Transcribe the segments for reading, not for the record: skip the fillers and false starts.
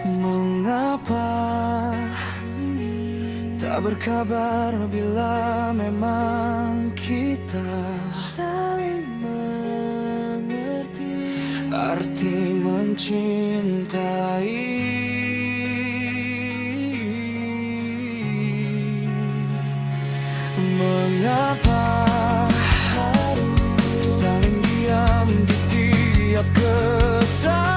Mengapa tak berkabar bila memang kita saling mengerti arti mencintai? Mengapa harus saling diam di tiap kesalahan?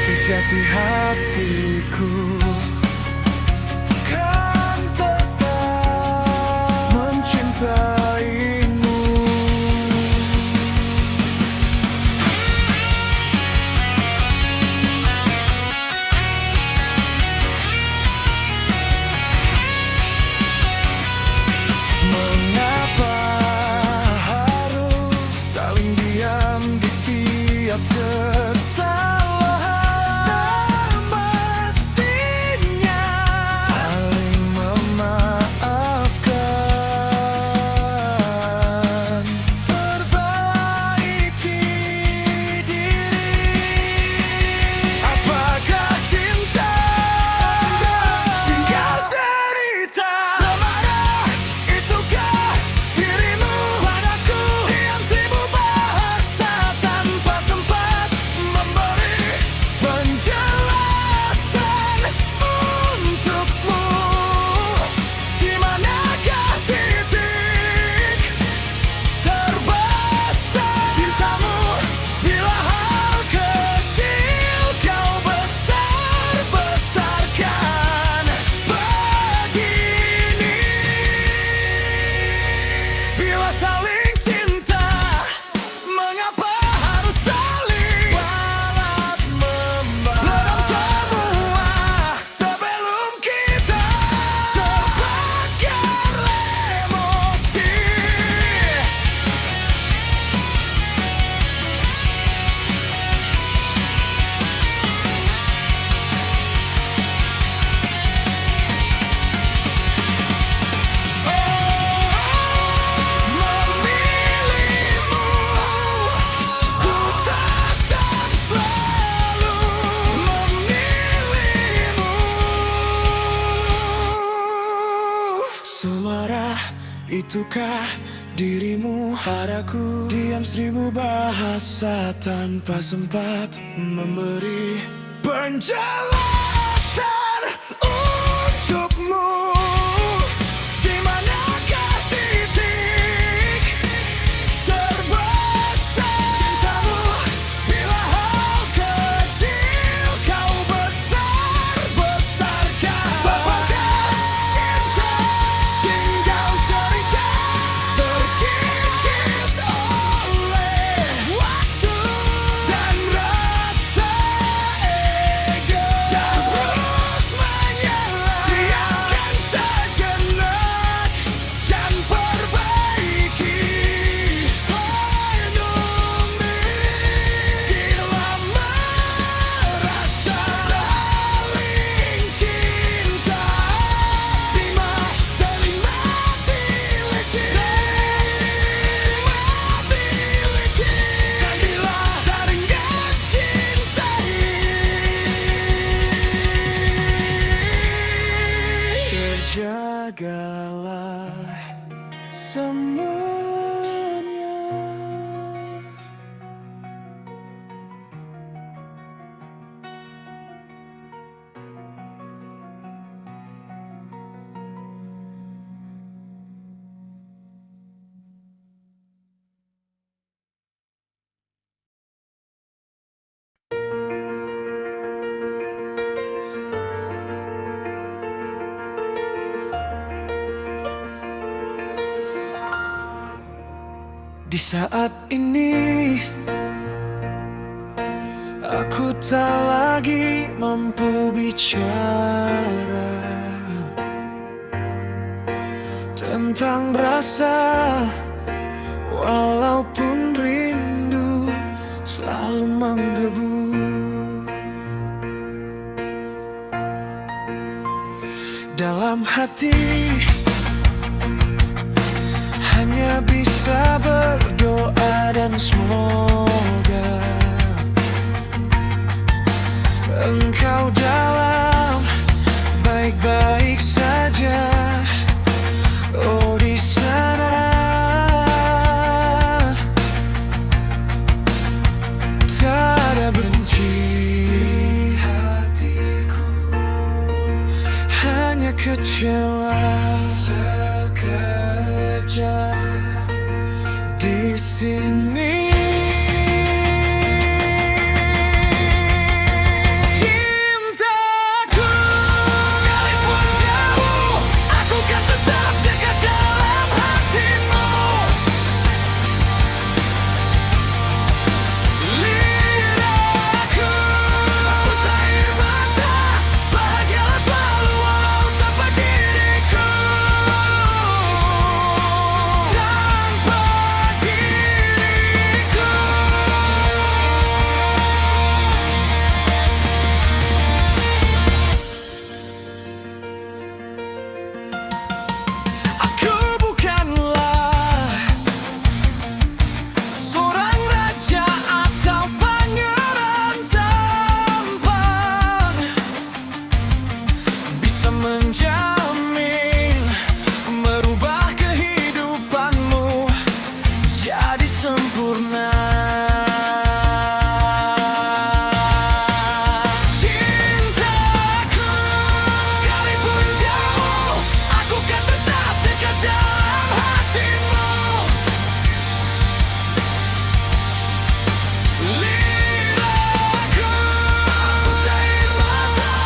Sejati hatiku kan tetap mencintaimu. Mengapa harus saling diam di tiap kesalahan? Semarah itukah dirimu padaku? Diam 1000 bahasa tanpa sempat memberi penjelasan untukmu. Dimanakah titik terbesar cintamu bila hal kecil kau besar-besarkan? Apakah cinta tinggal cerita terkikis oleh waktu dan rasa ego? Jangan terus menyala, diamkan sejenak dan perbaiki. Lindungi bila merasa saling cinta. Bima saling memiliki, jadilah saling mencintai. Terjagalah semuanya. Di saat ini aku tak lagi mampu bicara tentang rasa, walaupun rindu selalu menggebu. Dalam hati hanya bisa berdoa dan semoga engkau dalam baik-baik saja. Oh, di sana tak ada benci hatiku, hanya kecewa sekejap di sini. Menjamin merubah kehidupanmu jadi sempurna. Cintaku, sekalipun jauh, aku kan tetap dekat dalam hatimu. Lihatku, usair mata,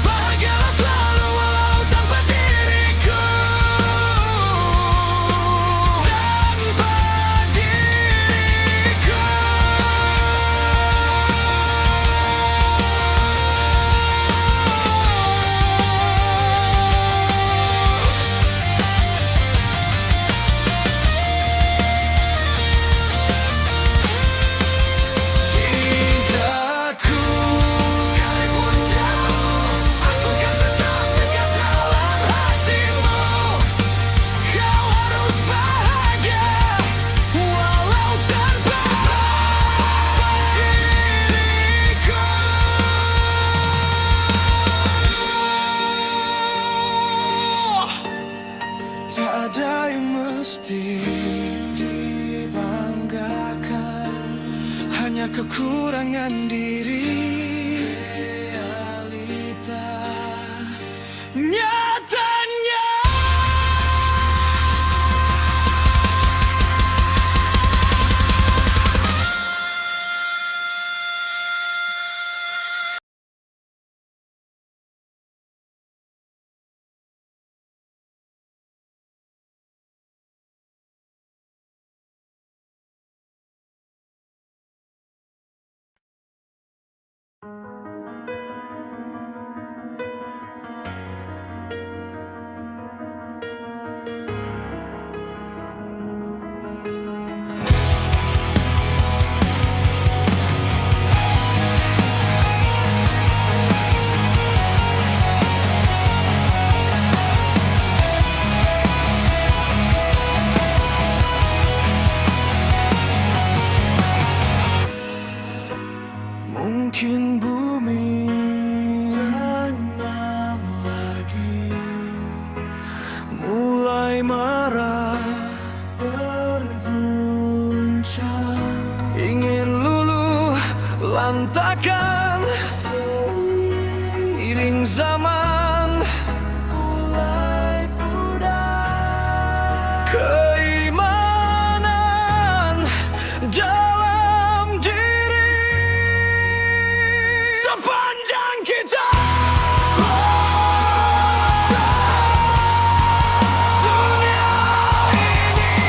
bahagialah selalu walau tanpa diriku. Tanpa diriku. Cintaku, sekalipun jauh, aku kan tetap dekat dalam hatimu. Kau harus bahagia walau tanpa diriku. Tak ada yang mesti dibanggakan, hanya kekurangan diri. Realita nyatanya. Mungkin bumi tanam lagi, mulai marah berguncang, ingin luluh lantakan seiring zaman mulai pudar. Keimanan dalam diri sepanjang kita dunia ini.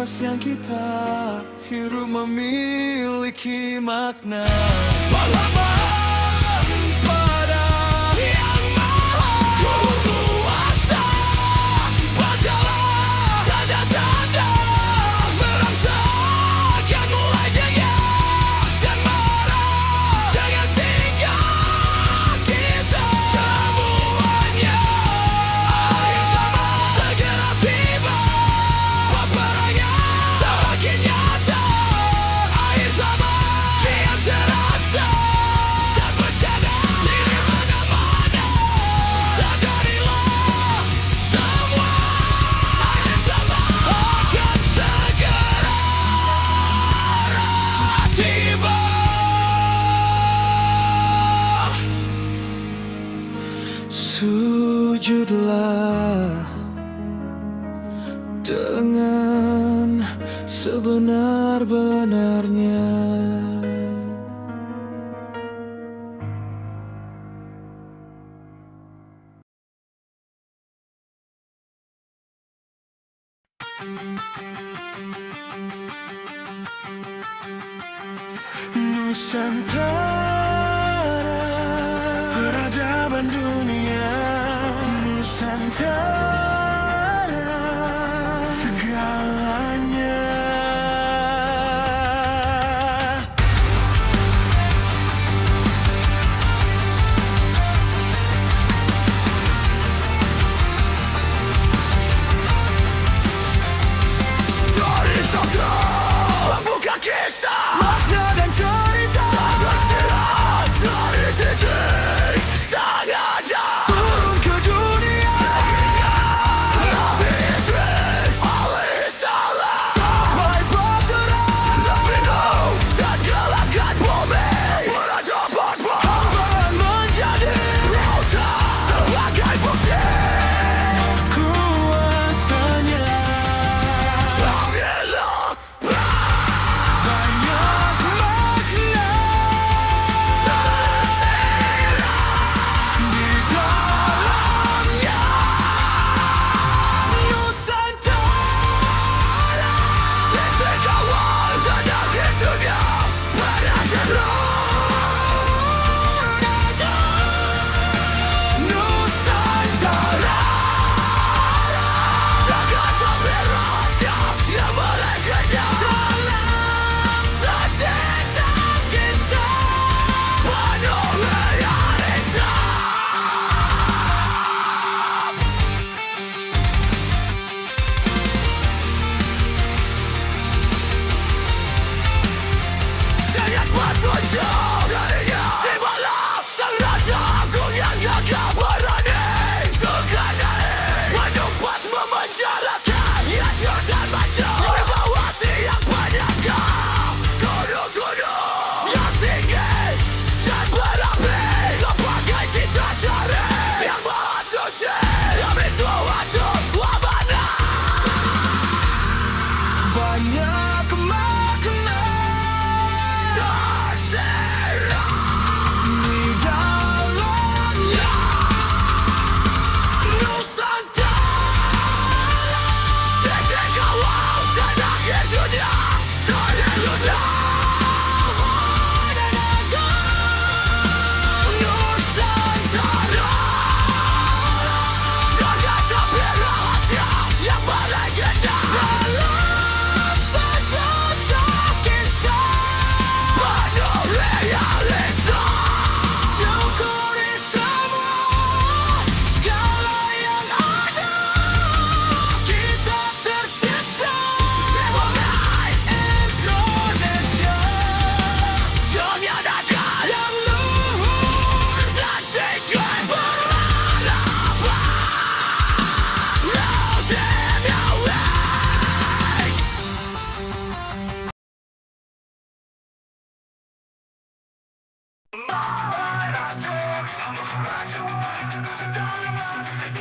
nafas yang kita hirup memiliki makna. Pahlawan pada Yang Maha Kuasa, bacalah tanda-tanda merasakan mulai jengah dan marah dengan tingkah kita semuanya. Akhir zaman segera tiba, peperangan semakin nyata. Akhir zaman kian terasa dan bencana di mana-mana. Sadarilah semua, akhir zaman akan segera tiba. Sujudlah dengan sebenar-benarnya. Nusantara, peradaban dunia. Nusantara, segalanya. Dari sabda buka kisah, makna dan cerita tersirat dari titik sang ada. Turun ke dunia Nabi Idris alaihissalam, sampai baturan Nabi Nuh dan gelapkan bumi. Peradaban hambaan menjadi lautan sebagai bukti kuasanya. Sambilah banyak makna tersirat di dalamnya. Nusantara, titik awal dan akhir dunia. Nusantara, takkan sampai rahasia yang melegenda dalam secerita kisah penuh realita. Dengan petunjuk darinya, tibalah sang raja agung yang gagah berani. Suka naik, menumpas memenjarakan Yadir dan maju. Wibawati yang berniaga, gunung-gunung yang tinggi dan berapi, sebagai titah dari yang maha suci demi suatu amanah. Banyak makna tersirat di dalamnya. Nusantara, titik awal dan akhir dunia. Terluda dan agung. Nusantara, jangan tapi rahasia yang melegenda dalam secerita kisah penuh realita. Syukuri semua segala yang ada. Kita tercipta di bumi Indonesia, dunia naga yang luhur dan tinggi bermartabat. Laut duniawi.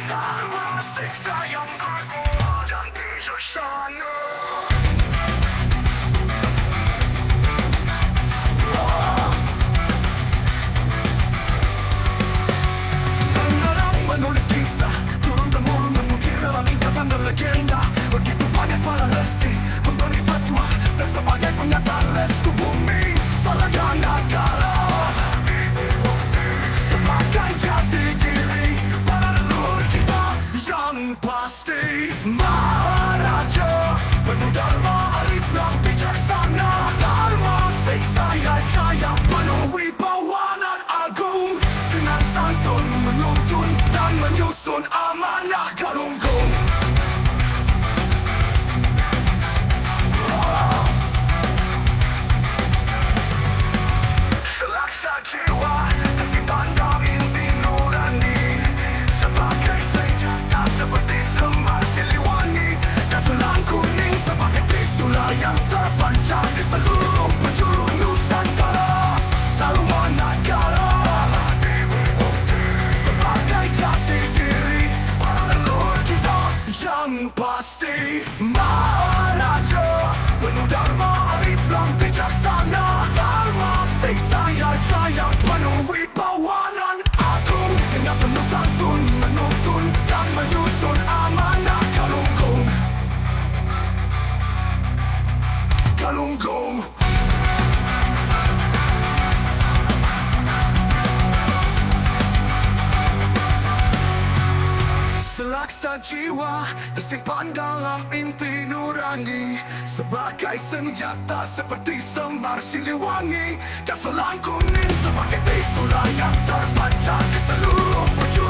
Sarwa siksa yang kekuat dan bijaksana. Sekarang menulis kisah turun temurun mengukir dalam ingatan dan legenda. Begitu banyak para resi Pinatales to bumi sa lagang nagkala. Sebagai jati diri para leluhur kita yang pasti. Maharaja penuh dharma, arif dan bijaksana. Dharma siksa jaya penuh wibawa dan agung. Dengan santun menuntun dan menyusun amanah Galunggung. Selaksa jiwa tersimpan dalam inti nurani, sebagai senjata seperti semar Siliwangi, dan selang kuning sebagai trisula yang terpancar di seluruh penjuru Nusantara. Dharma Nagara sebagai jati diri para leluhur kita yang pasti. Maharaja penuh dharma, arif dan bijaksana. Dharma siksa jaya penuh wibawa dan agung. Dengan penuh santun menuntun dan menyusun amanah Galunggung. Galunggung. Selaksa jiwa tersimpan dalam inti nurani, sebagai senjata seperti semar Siliwangi, dan selang kuning sebagai trisula yang terpancar di seluruh penjuru